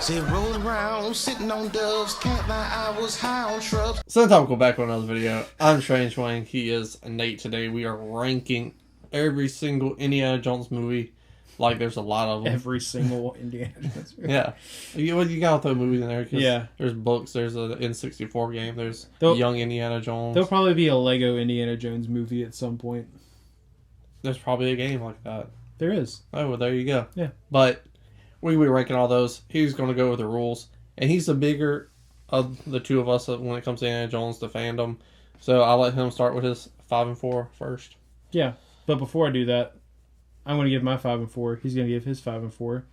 Sit rolling around, sitting on doves, can't lie, I was high on shrubs. So time we'll go back with another video. I'm Strange Wang. He is Nate. Today we are ranking every single Indiana Jones movie. Like there's a lot of them. Every single Indiana Jones movie. Yeah. You gotta throw movies in there. Yeah. There's books, there's an N64 game, there's There'll- Young Indiana Jones. There'll probably be a Lego Indiana Jones movie at some point. There's probably a game like that. There is. Oh, well, there you go. Yeah. But we be ranking all those. He's going to go with the rules. And he's the bigger of the two of us when it comes to Indiana Jones, the fandom. So I'll let him start with his 5 and 4 first. Yeah. But before I do that, I'm going to give my 5 and 4. He's going to give his 5 and 4.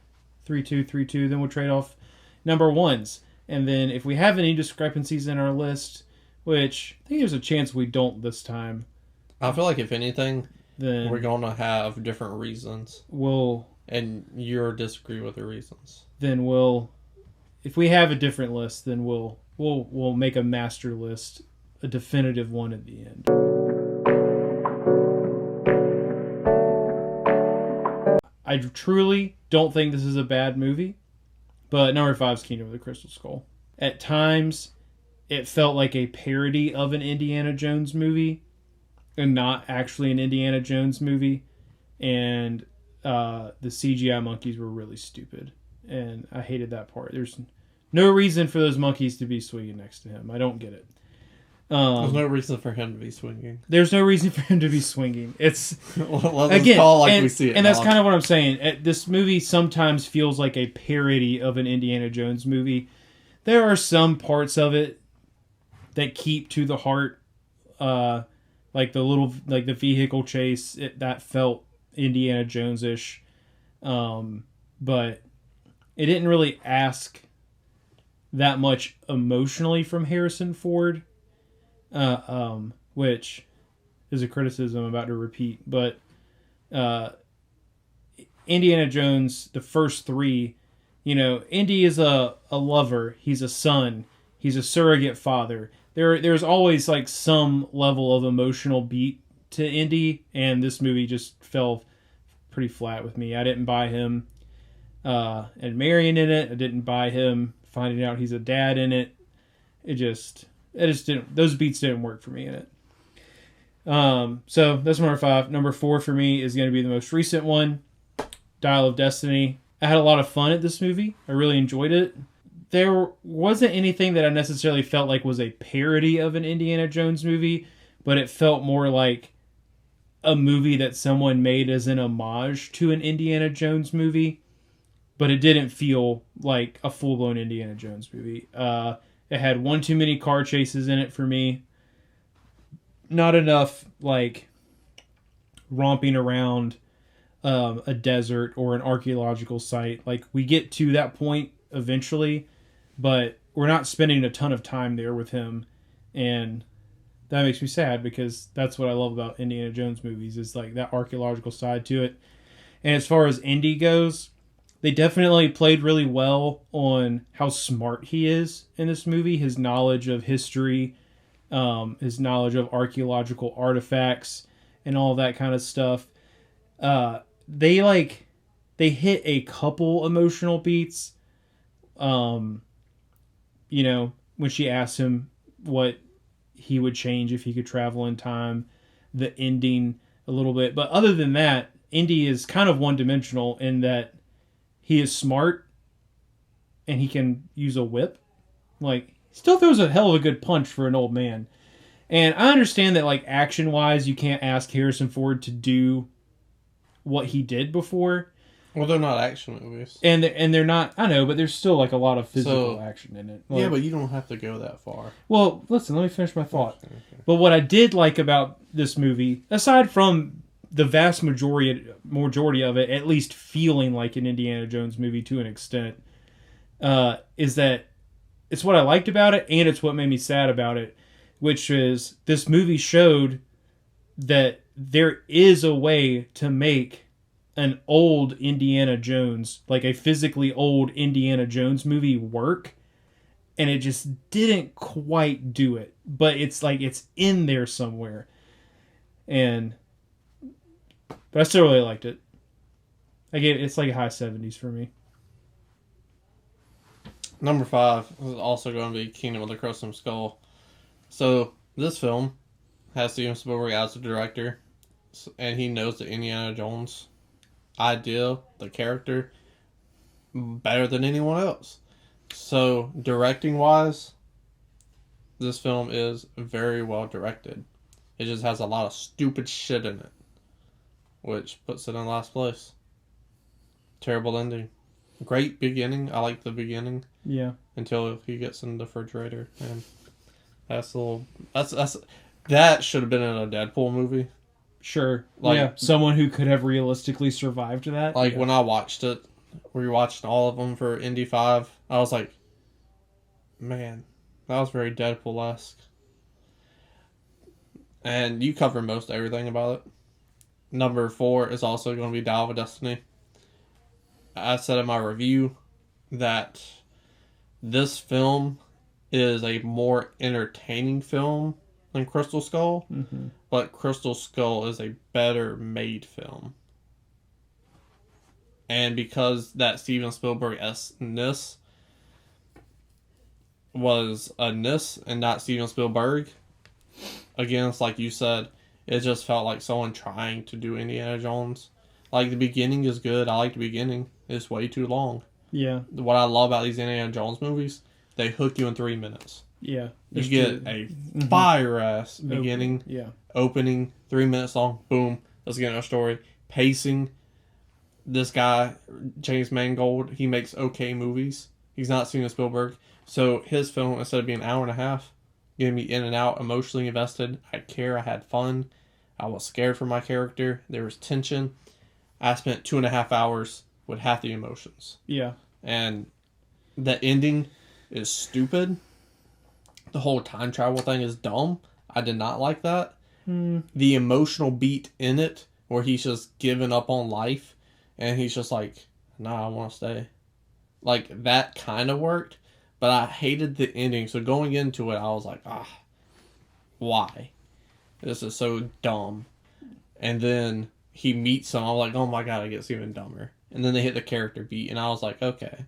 3-2, 3-2. Then we'll trade off number ones. And then if we have any discrepancies in our list, which I think there's a chance we don't this time, I feel like if anything, then we're going to have different reasons. we'll disagree with the reasons. if we have a different list, then we'll make a master list, a definitive one at the end. I truly don't think this is a bad movie, but number 5 is Kingdom of the Crystal Skull. At times, it felt like a parody of an Indiana Jones movie and not actually an Indiana Jones movie. And the CGI monkeys were really stupid, and I hated that part. There's no reason for those monkeys to be swinging next to him. I don't get it. There's no reason for him to be swinging. There's no reason for him to be swinging. It's again, call like we see it, and that's kind of what I'm saying. This movie sometimes feels like a parody of an Indiana Jones movie. There are some parts of it that keep to the heart, like the vehicle chase. That felt Indiana Jones-ish, but it didn't really ask that much emotionally from Harrison Ford, which is a criticism I'm about to repeat. But Indiana Jones, the first 3, Indy is a lover, he's a son, he's a surrogate father. There's always like some level of emotional beat to Indy, and this movie just fell pretty flat with me. I didn't buy him and Marion in it. I didn't buy him finding out he's a dad in it. It just didn't. Those beats didn't work for me in it. So that's number 5. Number 4 for me is going to be the most recent one, Dial of Destiny. I had a lot of fun at this movie. I really enjoyed it. There wasn't anything that I necessarily felt like was a parody of an Indiana Jones movie, but it felt more like a movie that someone made as an homage to an Indiana Jones movie, but it didn't feel like a full-blown Indiana Jones movie. It had one too many car chases in it for me. Not enough like romping around a desert or an archaeological site. Like, we get to that point eventually, but we're not spending a ton of time there with him, and that makes me sad because that's what I love about Indiana Jones movies, is like that archaeological side to it. And as far as Indy goes, they definitely played really well on how smart he is in this movie, his knowledge of history, his knowledge of archaeological artifacts, and all that kind of stuff. They hit a couple emotional beats. When she asked him what he would change if he could travel in time, the ending a little bit. But other than that, Indy is kind of one-dimensional in that he is smart and he can use a whip. Like, he still throws a hell of a good punch for an old man. And I understand that, like, action-wise, you can't ask Harrison Ford to do what he did before. Well, they're not action movies. And they're not, I know, but there's still like a lot of physical action in it. Like, yeah, but you don't have to go that far. Well, listen, let me finish my thought. Okay. But what I did like about this movie, aside from the vast majority of it at least feeling like an Indiana Jones movie to an extent, is that it's what I liked about it, and it's what made me sad about it, which is this movie showed that there is a way to make an old Indiana Jones, like a physically old Indiana Jones movie, work, and it just didn't quite do it. But it's like it's in there somewhere, but I still really liked it. It's like a high 70s for me. Number 5 is also going to be Kingdom of the Crystal Skull. So, this film has Steven Spielberg as the director, and he knows the Indiana Jones idea, the character, better than anyone else. So, directing-wise, this film is very well directed. It just has a lot of stupid shit in it, which puts it in last place. Terrible ending. Great beginning. I like the beginning. Yeah. Until he gets in the refrigerator, and that's a little. That should have been in a Deadpool movie. Sure. Like, yeah. Someone who could have realistically survived that. Like yeah. when I watched it, we watched all of them for Indy 5. I was like, man, that was very Deadpool-esque. And you cover most everything about it. Number 4 is also going to be Dial of Destiny. I said in my review that this film is a more entertaining film than Crystal Skull, but Crystal Skull is a better made film. And because that Steven Spielberg-ness was a ness and not Steven Spielberg, again, it's like you said, it just felt like someone trying to do Indiana Jones. Like, the beginning is good. I like the beginning. It's way too long. Yeah. What I love about these Indiana Jones movies, they hook you in 3 minutes. Yeah. You get a fire-ass beginning, opening, 3 minutes long, boom, let's get in our story. Pacing, this guy, James Mangold, he makes okay movies. He's not Steven Spielberg. So his film, instead of being an hour and a half, getting me in and out, emotionally invested, I care, I had fun, I was scared for my character, there was tension. I spent 2.5 hours with half the emotions. Yeah. And the ending is stupid. The whole time travel thing is dumb. I did not like that. The emotional beat in it, where he's just giving up on life, and he's just like, nah, I want to stay. Like, that kind of worked, but I hated the ending. So going into it, I was like, why? This is so dumb. And then he meets him. I was like, oh my god, it gets even dumber. And then they hit the character beat, and I was like, okay.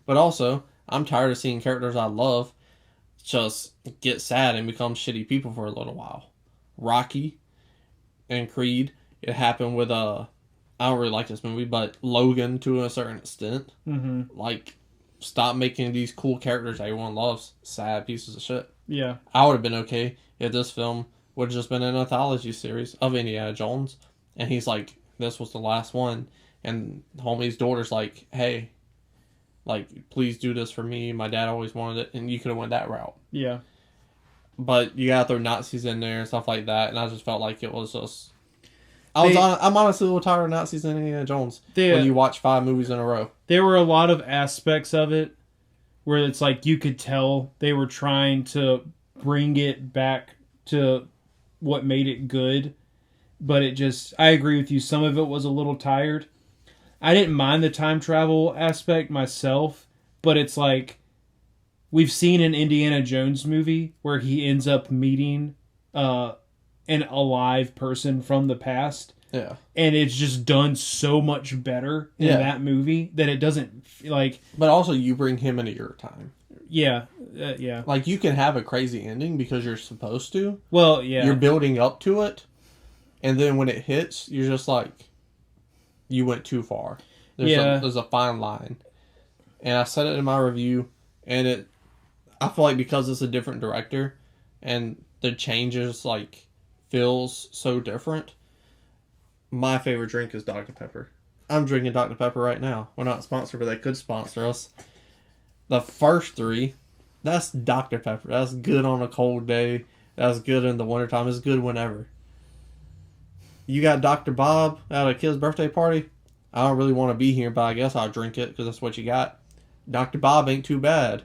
But also, I'm tired of seeing characters I love just get sad and become shitty people for a little while. Rocky and Creed, it happened with, I don't really like this movie, but Logan to a certain extent. Like, stop making these cool characters everyone loves sad pieces of shit. Yeah. I would have been okay if this film would have just been an anthology series of Indiana Jones. And he's like, this was the last one. And homie's daughter's like, hey, like, please do this for me. My dad always wanted it. And you could have went that route. Yeah. But you gotta throw Nazis in there and stuff like that. And I just felt like it was just... I'm honestly a little tired of Nazis in Indiana Jones when you watch 5 movies in a row. There were a lot of aspects of it where it's like you could tell they were trying to bring it back to what made it good. But it just, I agree with you, some of it was a little tired. I didn't mind the time travel aspect myself, but it's like, we've seen an Indiana Jones movie where he ends up meeting an alive person from the past. Yeah. And it's just done so much better in that movie that it doesn't, like... But also, you bring him into your time. Yeah. Yeah. Like, you can have a crazy ending because you're supposed to. Well, yeah. You're building up to it. And then when it hits, you're just like, you went too far. There's a fine line. And I said it in my review, and I feel like because it's a different director, and the changes, like, feels so different, my favorite drink is Dr. Pepper. I'm drinking Dr. Pepper right now. We're not sponsored, but they could sponsor us. The first 3, that's Dr. Pepper. That's good on a cold day. That's good in the wintertime. It's good whenever. You got Dr. Bob at a kid's birthday party. I don't really want to be here, but I guess I'll drink it because that's what you got. Dr. Bob ain't too bad.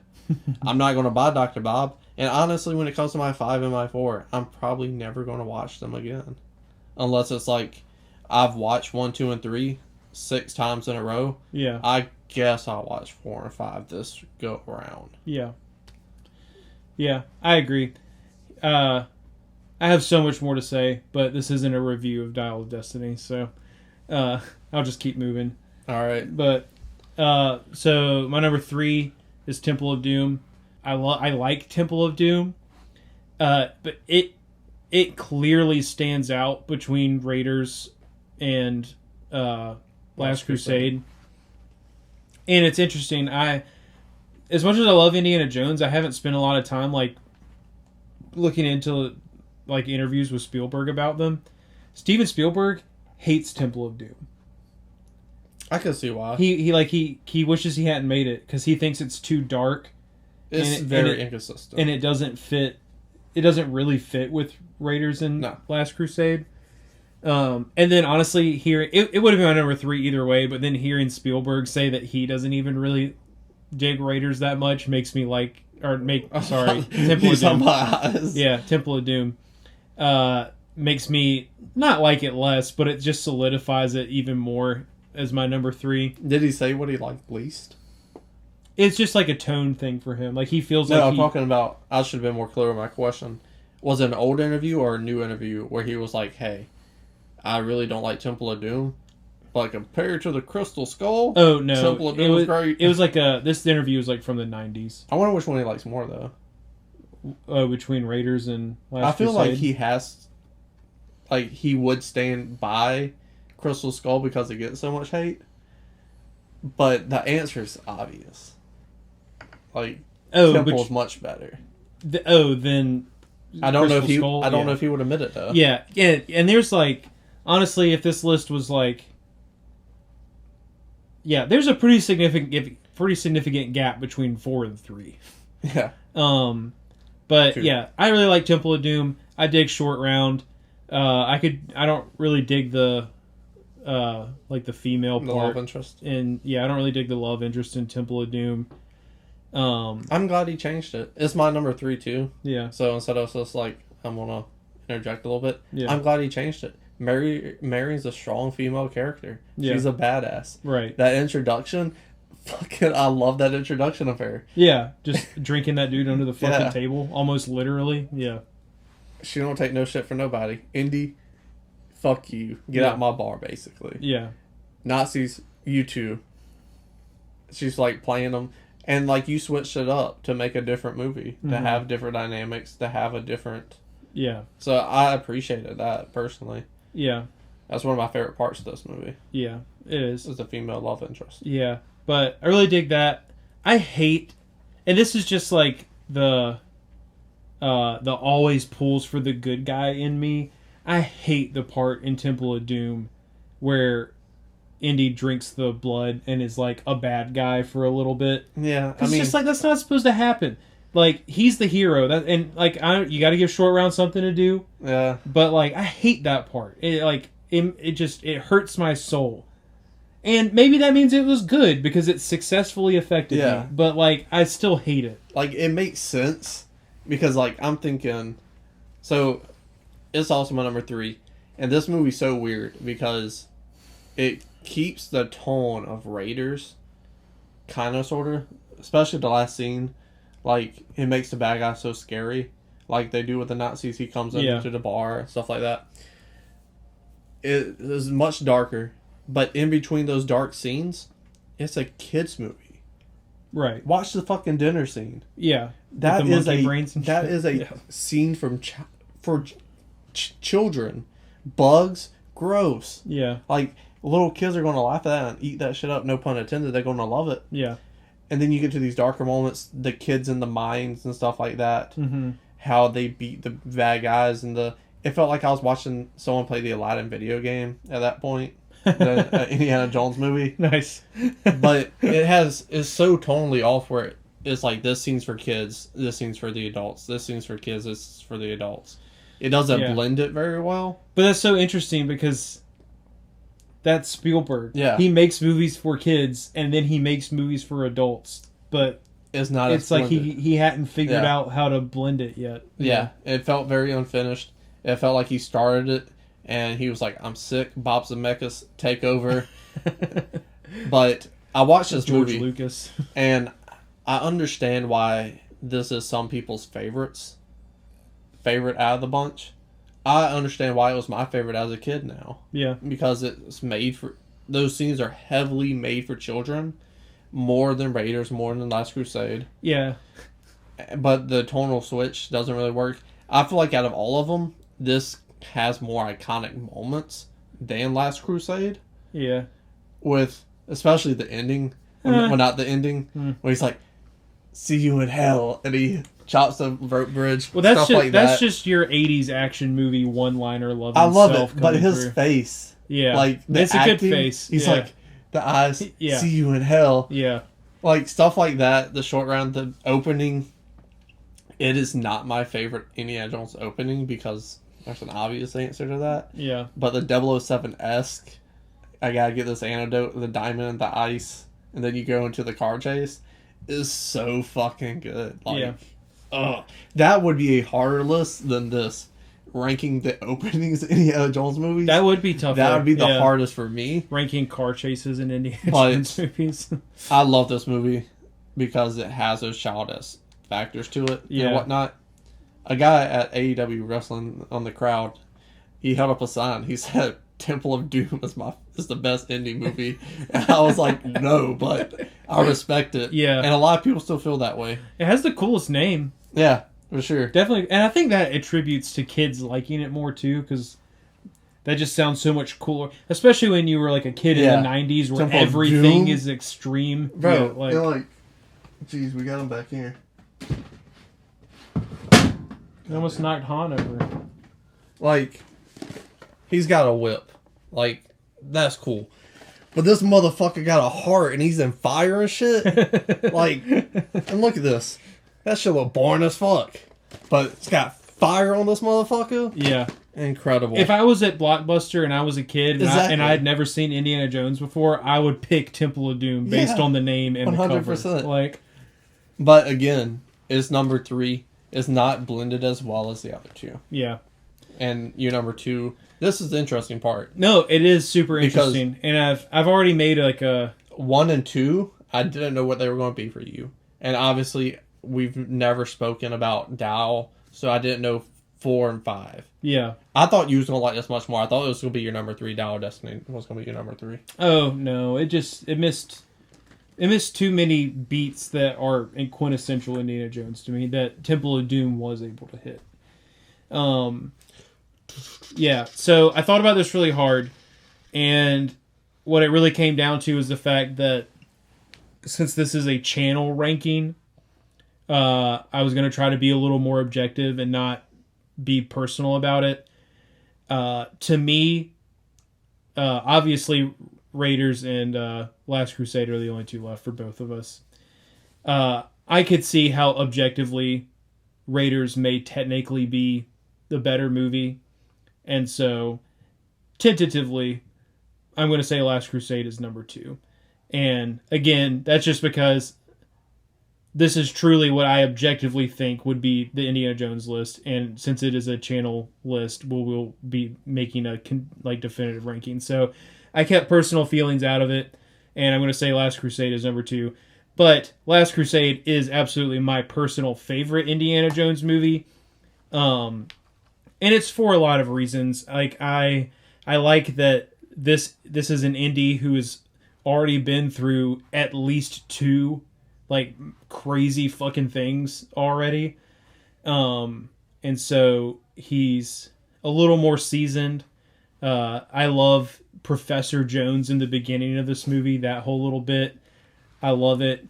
I'm not going to buy Dr. Bob. And honestly, when it comes to my 5 and my 4, I'm probably never going to watch them again. Unless it's like, I've watched 1, 2, and 3 6 times in a row. Yeah. I guess I'll watch 4 and 5 this go around. Yeah. Yeah, I agree. I have so much more to say, but this isn't a review of Dial of Destiny, so I'll just keep moving. All right. But so my number 3 is Temple of Doom. I like Temple of Doom, but it clearly stands out between Raiders and Last Crusade. And it's interesting. As much as I love Indiana Jones, I haven't spent a lot of time like looking into like interviews with Spielberg about them. Steven Spielberg hates Temple of Doom. I can see why. He wishes he hadn't made it because he thinks it's too dark. It's very inconsistent, and it doesn't fit. It doesn't really fit with Raiders and Last Crusade. And then honestly, it would have been my number 3 either way. But then hearing Spielberg say that he doesn't even really dig Raiders that much makes me like, Temple of Doom. Yeah, Temple of Doom makes me not like it less, but it just solidifies it even more as my number 3. Did he say what he liked least? It's just like a tone thing for him. Like he feels I'm talking about. I should have been more clear with my question. Was it an old interview or a new interview where he was like, "Hey, I really don't like Temple of Doom, but compared to the Crystal Skull, oh no, Temple of Doom was great." It was like this interview was like from the 90s. I wonder which one he likes more though. Between Raiders and Last I feel Crusade. like he has, like he would stand by Crystal Skull because it gets so much hate, but the answer is obvious. Like Temple is much better. Then I don't know if he. Skull, I don't know if he would admit it though. Yeah, and there's like honestly, if this list was like, there's a pretty significant gap between 4 and 3. Yeah. But true. Yeah, I really like Temple of Doom. I dig Short Round. I don't really dig the like the female part. Love interest. And I don't really dig the love interest in Temple of Doom. I'm glad he changed it. It's my number 3 too. Yeah. So instead of just like I'm gonna interject a little bit. Yeah. I'm glad he changed it. Mary's a strong female character. Yeah. She's a badass. Right. That introduction, I love that introduction of her. Yeah, just drinking that dude under the fucking table, almost literally. Yeah. She don't take no shit for nobody. Indy, fuck you. Get out my bar, basically. Yeah. Nazis, you too. She's like playing them. And like you switched it up to make a different movie, to have different dynamics, to have a different. Yeah. So I appreciated that personally. Yeah. That's one of my favorite parts of this movie. Yeah, it is. Is the female love interest. Yeah, but I really dig that. I hate, and this is just like the always pulls for the good guy in me. I hate the part in Temple of Doom where Indy drinks the blood and is like a bad guy for a little bit. Yeah, it's just like that's not supposed to happen. Like he's the hero, you got to give Short Round something to do. Yeah, but like I hate that part. It hurts my soul. And maybe that means it was good because it successfully affected me. But like I still hate it. Like it makes sense because like I'm thinking, so it's also my number 3, and this movie's so weird because it keeps the tone of Raiders, kind of, sort of, especially the last scene. Like, it makes the bad guy so scary. Like they do with the Nazis. He comes into the bar, stuff like that. It is much darker. But in between those dark scenes, it's a kid's movie. Right. Watch the fucking dinner scene. Yeah. That is a scene for children. Bugs, gross. Yeah. Like, little kids are going to laugh at that and eat that shit up, no pun intended. They're going to love it. Yeah. And then you get to these darker moments, the kids in the mines and stuff like that. Mm-hmm. How they beat the bad guys and it felt like I was watching someone play the Aladdin video game at that point. The Indiana Jones movie. Nice. But it's so tonally off where it's like this scene's for kids, this scene's for the adults, this scene's for kids, this is for the adults. It doesn't blend it very well. But that's so interesting because that's Spielberg. Yeah. He makes movies for kids and then he makes movies for adults. But it's not. It's like he hadn't figured out how to blend it yet. Yeah. It felt very unfinished. It felt like he started it and he was like, I'm sick, Bob Zemeckis, take over. But I watched this George movie, Lucas, and I understand why this is some people's favorite out of the bunch. I understand why it was my favorite as a kid now. Yeah. Because it's made for... Those scenes are heavily made for children, more than Raiders, more than Last Crusade. Yeah. But the tonal switch doesn't really work. I feel like out of all of them, this has more iconic moments than Last Crusade. Yeah. With especially the ending. Well, not the ending. Where he's like, "See you in hell," and he chops the rope bridge. Well, that's stuff just like that. that's just your '80s action movie one-liner love. I love self it, but coming his through. face, Yeah, like it's acting, a good face. He's Yeah. like the eyes. Yeah. See you in hell. Yeah. Like stuff like that. The short round, the opening. It is not my favorite Indiana Jones opening because there's an obvious answer to that. Yeah. But the 007-esque, I gotta get this antidote, the diamond and the ice, and then you go into the car chase, is so fucking good. Like, that would be a harder list than this. Ranking the openings of Indiana Jones movies. That would be tough. That would be the hardest for me. Ranking car chases in Indiana But Jones movies. I love this movie because it has those childish factors to it and whatnot. A guy at AEW Wrestling on the crowd, he held up a sign. He said, "Temple of Doom is the best indie movie," and I was like, "No," but I respect it. Yeah, and a lot of people still feel that way. It has the coolest name. Yeah, for sure, definitely, and I think that attributes to kids liking it more too, because that just sounds so much cooler, especially when you were like a kid in the '90s, where Temple everything is extreme, bro. Like, geez, we got him back here. He almost knocked Han over. Like, he's got a whip. Like, that's cool. But this motherfucker got a heart and he's in fire and shit. Like, and look at this. That shit look boring as fuck. But it's got fire on this motherfucker. Yeah. Incredible. If I was at Blockbuster and I was a kid and I had never seen Indiana Jones before, I would pick Temple of Doom based on the name and 100%. The cover. Like, but again, it's number 3. It's not blended as well as the other two. Yeah. And your number 2, this is the interesting part. No, it is super interesting. And I've already made like a 1 and 2, I didn't know what they were going to be for you. And obviously, we've never spoken about Dow, so I didn't know 4 and 5. Yeah. I thought you was going to like this much more. I thought it was going to be your number 3. Dow Destiny was going to be your number 3. Oh, no. It missed too many beats that are in quintessential Indiana Jones to me that Temple of Doom was able to hit. Yeah, so I thought about this really hard, and what it really came down to is the fact that since this is a channel ranking, I was going to try to be a little more objective and not be personal about it. To me, obviously, Raiders and Last Crusade are the only two left for both of us. I could see how objectively Raiders may technically be the better movie. And so, tentatively, I'm going to say Last Crusade is number 2. And again, that's just because this is truly what I objectively think would be the Indiana Jones list. And since it is a channel list, we'll be making a definitive ranking. So I kept personal feelings out of it, and I'm going to say Last Crusade is number 2. But Last Crusade is absolutely my personal favorite Indiana Jones movie. And it's for a lot of reasons. Like I like that this is an indie who has already been through at least 2 like crazy fucking things already. And so he's a little more seasoned. I love Professor Jones in the beginning of this movie, that whole little bit. I love it.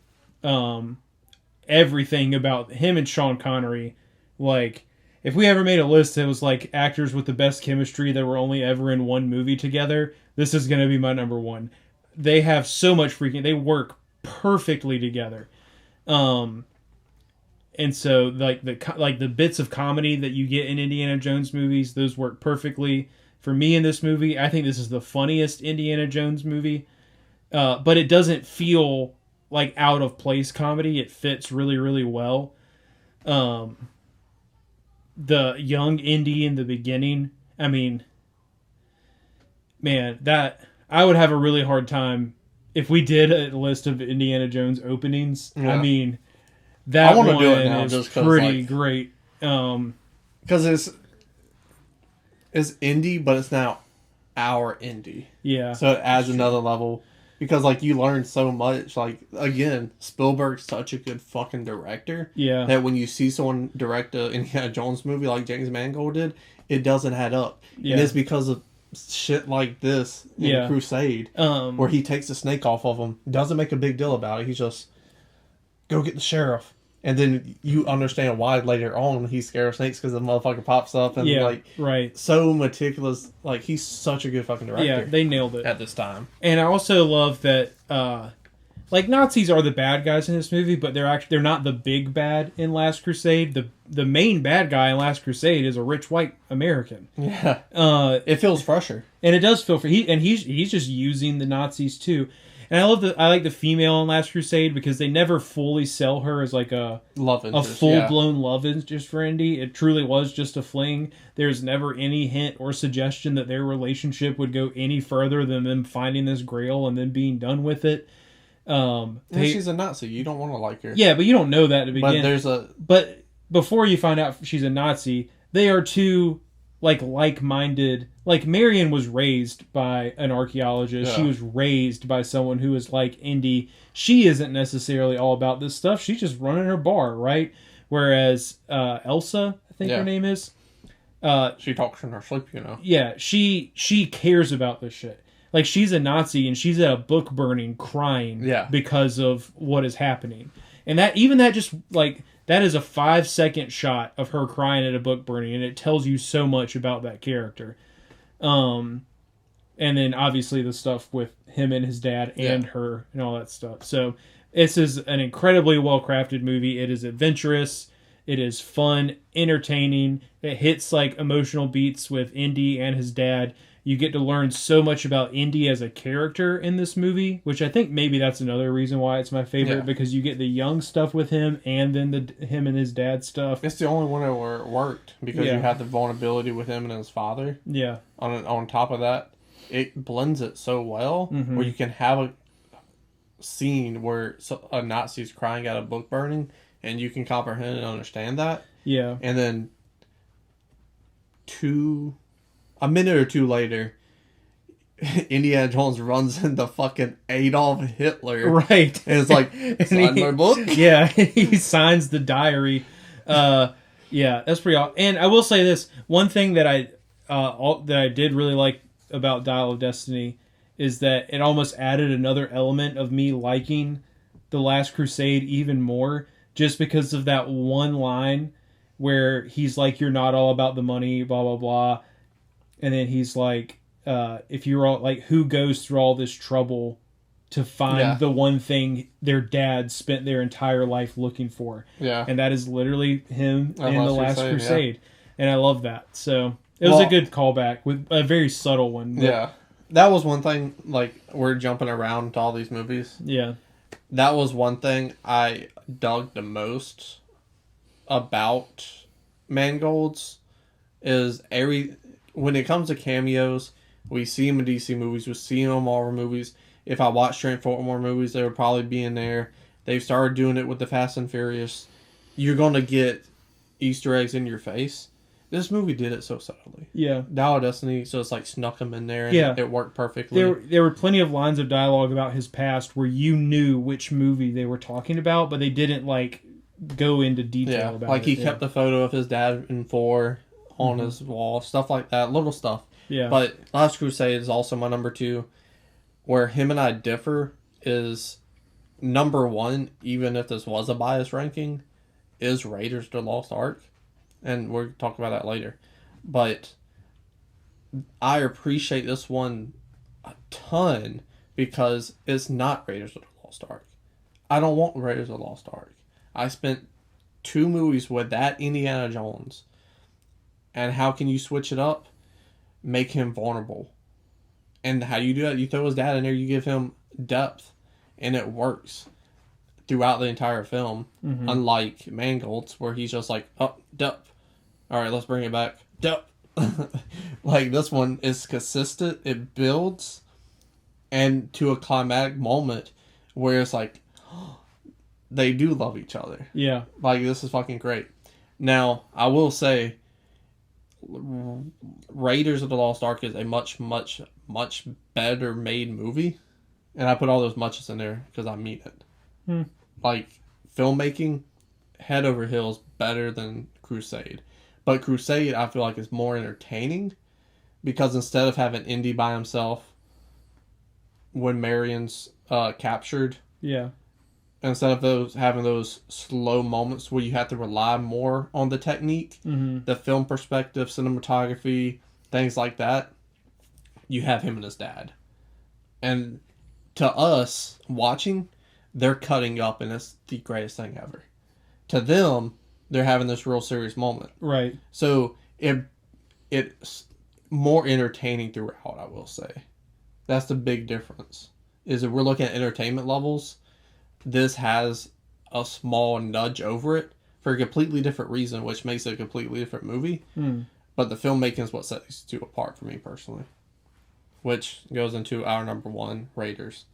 Everything about him and Sean Connery, like, if we ever made a list that was like actors with the best chemistry that were only ever in one movie together, this is going to be my number 1. They have so much they work perfectly together. And so like the bits of comedy that you get in Indiana Jones movies, those work perfectly. For me in this movie, I think this is the funniest Indiana Jones movie. But it doesn't feel like out of place comedy. It fits really, really well. The young Indy in the beginning, I mean, man, that I would have a really hard time if we did a list of Indiana Jones openings. Yeah. I mean, that one do it now, is pretty great. Because it's indie, but it's now our indie. Yeah. So it adds another level. because like you learn so much. Like again, Spielberg's such a good fucking director. Yeah. That when you see someone direct a Indiana Jones movie like James Mangold did, it doesn't add up. Yeah. And it's because of shit like this in Crusade, where he takes the snake off of him, doesn't make a big deal about it. He's just go get the sheriff. And then you understand why later on he's scared of snakes because the motherfucker pops up and like right. So meticulous. Like he's such a good fucking director. Yeah, they nailed it at this time. And I also love that like Nazis are the bad guys in this movie, but they're not the big bad in Last Crusade. The main bad guy in Last Crusade is a rich white American. Yeah. It feels fresher. And it does feel he's just using the Nazis too. And I like the female in Last Crusade because they never fully sell her as like a love interest, a full-blown love interest for Indy. It truly was just a fling. There's never any hint or suggestion that their relationship would go any further than them finding this grail and then being done with it. She's a Nazi. You don't want to like her. Yeah, but you don't know that to begin. But before you find out she's a Nazi, they are two like-minded. Like Marion was raised by an archaeologist. Yeah. She was raised by someone who is like Indy. She isn't necessarily all about this stuff. She's just running her bar, right? Whereas Elsa, I think her name is. She talks in her sleep, you know. Yeah, she cares about this shit. Like she's a Nazi and she's at a book burning crying because of what is happening. And that just like that is a 5-second shot of her crying at a book burning, and it tells you so much about that character. And then obviously the stuff with him and his dad and her and all that stuff. So this is an incredibly well-crafted movie. It is adventurous. It is fun, entertaining. It hits like emotional beats with Indy and his dad. You get to learn so much about Indy as a character in this movie, which I think maybe that's another reason why it's my favorite, because you get the young stuff with him and then him and his dad stuff. It's the only one where it worked because you had the vulnerability with him and his father. Yeah. On top of that, it blends it so well where you can have a scene where a Nazi's crying at a book burning and you can comprehend and understand that. Yeah. And then a minute or two later, Indiana Jones runs into fucking Adolf Hitler. Right. And it's like, sign my book? Yeah, he signs the diary. Yeah, that's pretty awesome. And I will say this, one thing that I did really like about Dial of Destiny is that it almost added another element of me liking The Last Crusade even more, just because of that one line where he's like, you're not all about the money, blah, blah, blah. And then he's like, if you're all like, who goes through all this trouble to find the one thing their dad spent their entire life looking for? Yeah. And that is literally him in The Last Crusade. Yeah. And I love that. So it was a good callback with a very subtle one. Yeah. That was one thing, like, we're jumping around to all these movies. Yeah. That was one thing I dug the most about Mangold's is when it comes to cameos, we see him in DC movies, we see him in Marvel movies. If I watch Transformers movies, they would probably be in there. They've started doing it with the Fast and Furious. You're going to get Easter eggs in your face. This movie did it so subtly. Yeah. Dial of Destiny, so it's like snuck him in there and it worked perfectly. There were plenty of lines of dialogue about his past where you knew which movie they were talking about, but they didn't like go into detail about it. Like he kept the photo of his dad in 4 on his wall, stuff like that, little stuff. Yeah. But Last Crusade is also my number 2. Where him and I differ is number 1, even if this was a biased ranking, is Raiders of the Lost Ark. And we'll talk about that later. But I appreciate this one a ton because it's not Raiders of the Lost Ark. I don't want Raiders of the Lost Ark. I spent 2 movies with that Indiana Jones. And how can you switch it up? Make him vulnerable. And how you do that, you throw his dad in there, you give him depth. And it works throughout the entire film. Unlike Mangold's, where he's just like, oh, depth. Alright, let's bring it back. Depth. Like, this one is consistent. It builds. And to a climatic moment where it's like, they do love each other. Yeah. Like, this is fucking great. Now, I will say, Raiders of the Lost Ark is a much, much, much better made movie And I put all those muches in there because I mean it. Like, filmmaking, head over heels better than Crusade. But Crusade, I feel like, is more entertaining because instead of having Indy by himself when Marion's captured, instead of having those slow moments where you have to rely more on the technique, the film perspective, cinematography, things like that, you have him and his dad. And to us, watching, they're cutting up and it's the greatest thing ever. To them, they're having this real serious moment. Right. So it's more entertaining throughout, I will say. That's the big difference. Is if we're looking at entertainment levels, this has a small nudge over it for a completely different reason, which makes it a completely different movie. But the filmmaking is what sets these two apart for me personally. Which goes into our number one, Raiders.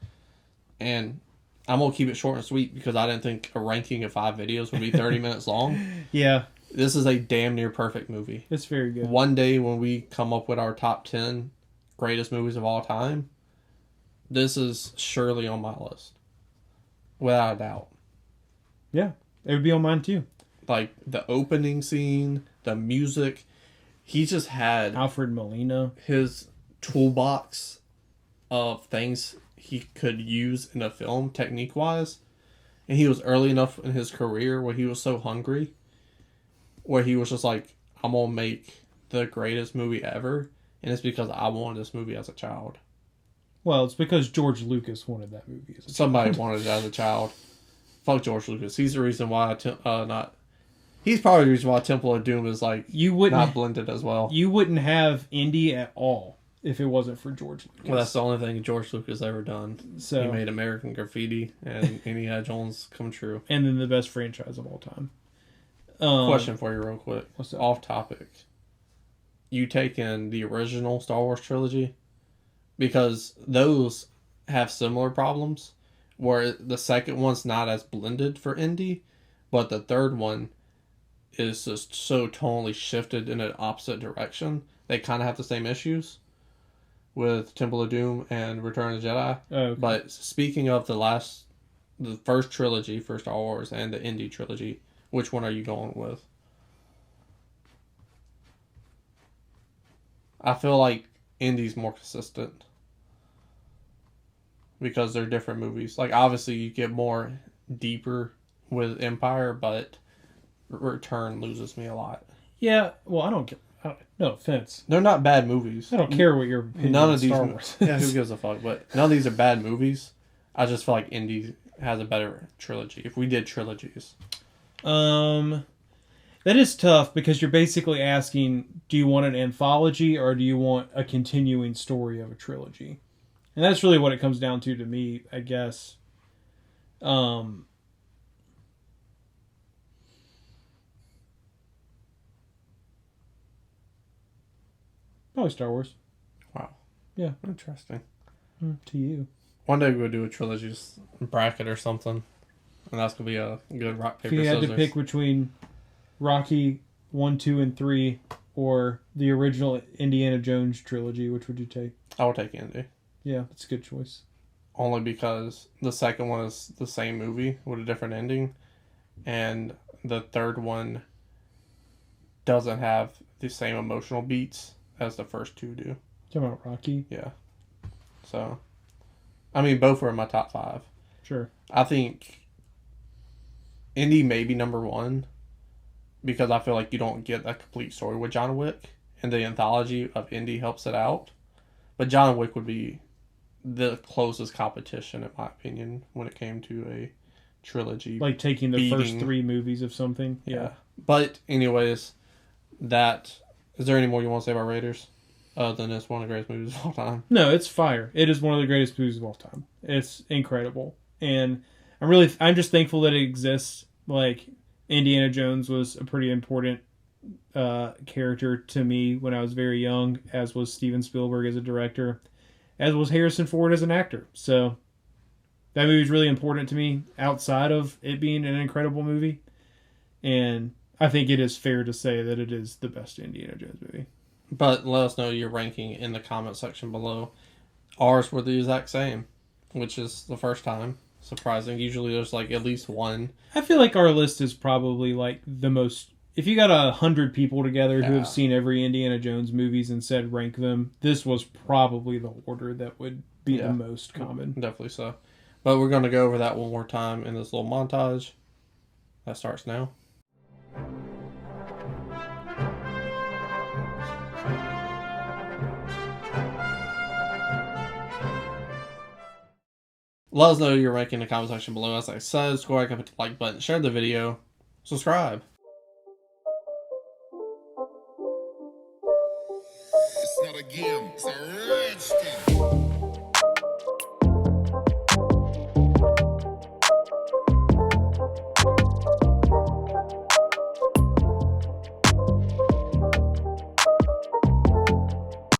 And I'm going to keep it short and sweet because I didn't think a ranking of 5 videos would be 30 minutes long. Yeah. This is a damn near perfect movie. It's very good. One day when we come up with our top 10 greatest movies of all time, this is surely on my list. Without a doubt. Yeah. It would be on mine too. Like, the opening scene, the music. He just had... Alfred Molina. His toolbox of things he could use in a film, technique-wise. And he was early enough in his career where he was so hungry. Where he was just like, I'm going to make the greatest movie ever. And it's because I wanted this movie as a child. Well, it's because George Lucas wanted that movie as a Somebody wanted it as a child. Fuck George Lucas. He's the reason why he's probably the reason why Temple of Doom is like not blended as well. You wouldn't have Indy at all if it wasn't for George Lucas. Well, that's the only thing George Lucas ever done. So he made American Graffiti and Indiana Jones come true. And then the best franchise of all time. Question for you real quick. What's that? Off topic. You taking the original Star Wars trilogy? Because those have similar problems. Where the second one's not as blended for Indy. But the third one is just so tonally shifted in an opposite direction. They kind of have the same issues with Temple of Doom and Return of the Jedi. Oh, okay. But speaking of the first trilogy for Star Wars and the Indy trilogy, which one are you going with? I feel like Indy's more consistent. Because they're different movies. Like, obviously, you get more deeper with Empire, but Return loses me a lot. Yeah, well, I don't no offense. They're not bad movies. I don't care what your opinion none of of these Star Wars Yeah, who gives a fuck? But none of these are bad movies. I just feel like Indy has a better trilogy. If we did trilogies. That is tough because you're basically asking, do you want an anthology or do you want a continuing story of a trilogy? And that's really what it comes down to me, I guess. Probably Star Wars. Wow. Yeah. Interesting. To you. One day we'll do a trilogy bracket or something. And that's going to be a good rock, paper, scissors. If you had to pick between Rocky 1, 2, and 3 or the original Indiana Jones trilogy, which would you take? I would take Indy. Yeah, that's a good choice. Only because the second one is the same movie with a different ending. And the third one doesn't have the same emotional beats as the first two do. Talking about Rocky? Yeah. So, I mean, both are in my top 5. Sure. I think Indy may be number 1 because I feel like you don't get a complete story with John Wick. And the anthology of Indy helps it out. But John Wick would be the closest competition, in my opinion, when it came to a trilogy. Like taking the first 3 movies of something? Yeah. But, anyways, is there any more you want to say about Raiders? Other than it's one of the greatest movies of all time? No, it's fire. It is one of the greatest movies of all time. It's incredible. And I'm just thankful that it exists. Like, Indiana Jones was a pretty important character to me when I was very young, as was Steven Spielberg as a director, as was Harrison Ford as an actor. So that movie is really important to me outside of it being an incredible movie. And I think it is fair to say that it is the best Indiana Jones movie. But let us know your ranking in the comment section below. Ours were the exact same. which is the first time. Surprising. Usually there's like at least one. I feel like our list is probably like the most. If you got 100 people together who have seen every Indiana Jones movies and said rank them, this was probably the order that would be the most common. Definitely so. But we're going to go over that one more time in this little montage. That starts now. Let us know your ranking in the comment section below. As I said, score like, hit the like button, share the video, subscribe.